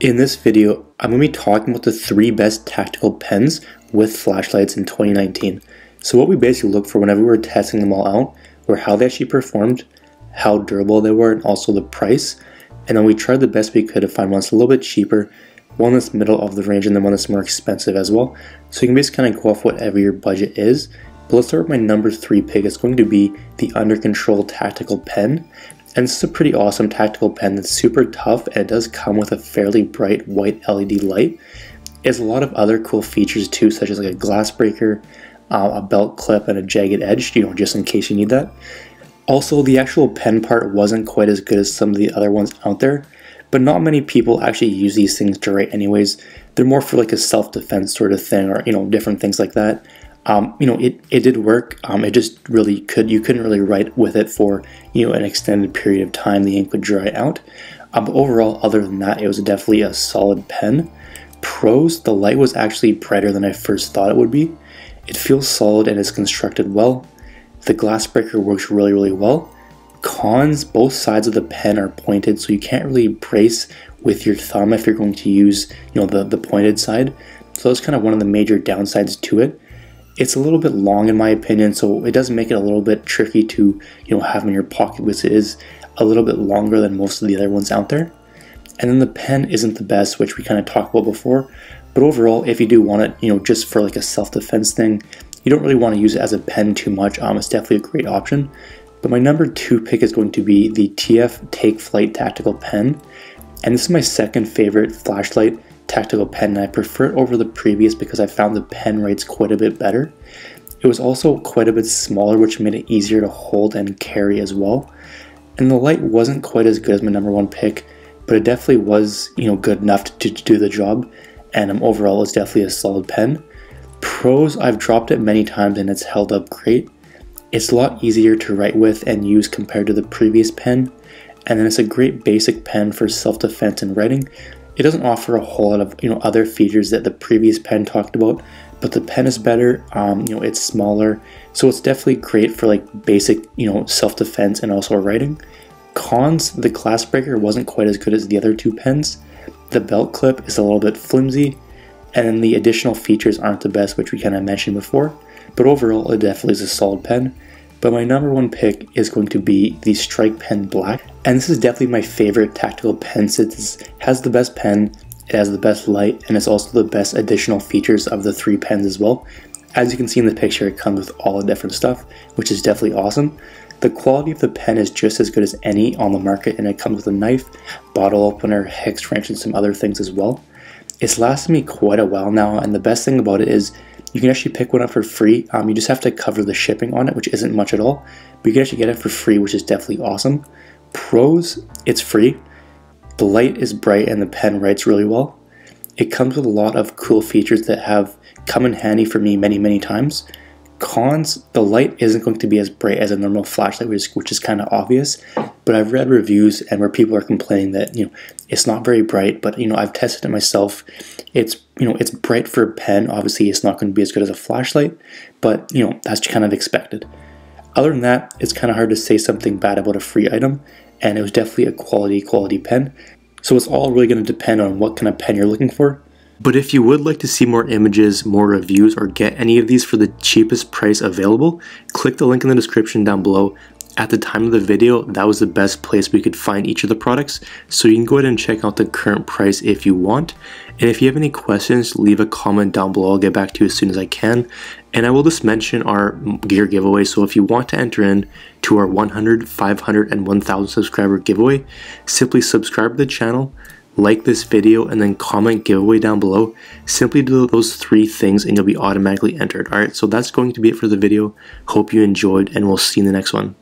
In this video, I'm going to be talking about the 3 best tactical pens with flashlights in 2019. So what we basically looked for whenever we were testing them all out were how they actually performed, how durable they were, and also the price. And then we tried the best we could to find one that's a little bit cheaper, one that's middle of the range, and then one that's more expensive as well. So you can basically kind of go off whatever your budget is. But let's start with my number 3 pick. It's going to be the Under Control Tactical Pen. And this is a pretty awesome tactical pen that's super tough, and it does come with a fairly bright white LED light. It has a lot of other cool features too, such as like a glass breaker, a belt clip, and a jagged edge, just in case you need that. Also, the actual pen part wasn't quite as good as some of the other ones out there, but not many people actually use these things to write anyways. They're more for like a self-defense sort of thing, or different things like that. It did work. It just really you couldn't really write with it for an extended period of time. The ink would dry out. But overall, other than that, it was definitely a solid pen. Pros: the light was actually brighter than I first thought it would be. It feels solid and is constructed well. The glass breaker works really well. Cons: both sides of the pen are pointed, so you can't really brace with your thumb if you're going to use the pointed side. So that's kind of one of the major downsides to it. It's a little bit long in my opinion, so it does make it a little bit tricky to have in your pocket, because it is a little bit longer than most of the other ones out there. And then the pen isn't the best, which we kind of talked about before. But overall, if you do want it, just for like a self-defense thing, you don't really want to use it as a pen too much. It's definitely a great option. But my number 2 pick is going to be the Takeflight Tactical Pen. And this is my second favorite flashlight tactical pen, and I prefer it over the previous because I found the pen writes quite a bit better. It was also quite a bit smaller, which made it easier to hold and carry as well. And the light wasn't quite as good as my number 1 pick, but it definitely was good enough to do the job, and overall it's definitely a solid pen. Pros: I've dropped it many times and it's held up great. It's a lot easier to write with and use compared to the previous pen, and then it's a great basic pen for self-defense and writing. It doesn't offer a whole lot of other features that the previous pen talked about, but the pen is better. It's smaller, so it's definitely great for like basic self-defense and also writing. Cons: the glass breaker wasn't quite as good as the other 2 pens. The belt clip is a little bit flimsy, and then the additional features aren't the best, which we kind of mentioned before. But overall, it definitely is a solid pen. But my number 1 pick is going to be the Strikepen Black. And this is definitely my favorite tactical pen, since it has the best pen, it has the best light, and it's also the best additional features of the 3 pens as well. As you can see in the picture, it comes with all the different stuff, which is definitely awesome. The quality of the pen is just as good as any on the market, and it comes with a knife, bottle opener, hex wrench, and some other things as well. It's lasted me quite a while now, and the best thing about it is you can actually pick one up for free. You just have to cover the shipping on it, which isn't much at all, but you can actually get it for free, which is definitely awesome. Pros: it's free, the light is bright, and the pen writes really well. It comes with a lot of cool features that have come in handy for me many times. Cons: the light isn't going to be as bright as a normal flashlight, which is kind of obvious, but I've read reviews and where people are complaining that it's not very bright, but I've tested it myself. It's it's bright for a pen. Obviously it's not going to be as good as a flashlight, but that's kind of expected. Other than that, it's kind of hard to say something bad about a free item, and it was definitely a quality pen. So it's all really going to depend on what kind of pen you're looking for. But if you would like to see more images, more reviews, or get any of these for the cheapest price available, click the link in the description down below. At the time of the video, that was the best place we could find each of the products, so you can go ahead and check out the current price if you want. And if you have any questions, leave a comment down below. I'll get back to you as soon as I can. And I will just mention our gear giveaway, so if you want to enter in to our 100, 500, and 1000 subscriber giveaway, simply subscribe to the channel, like this video, and then comment giveaway down below. Simply do those 3 things and you'll be automatically entered. Alright, so that's going to be it for the video. Hope you enjoyed, and we'll see you in the next one.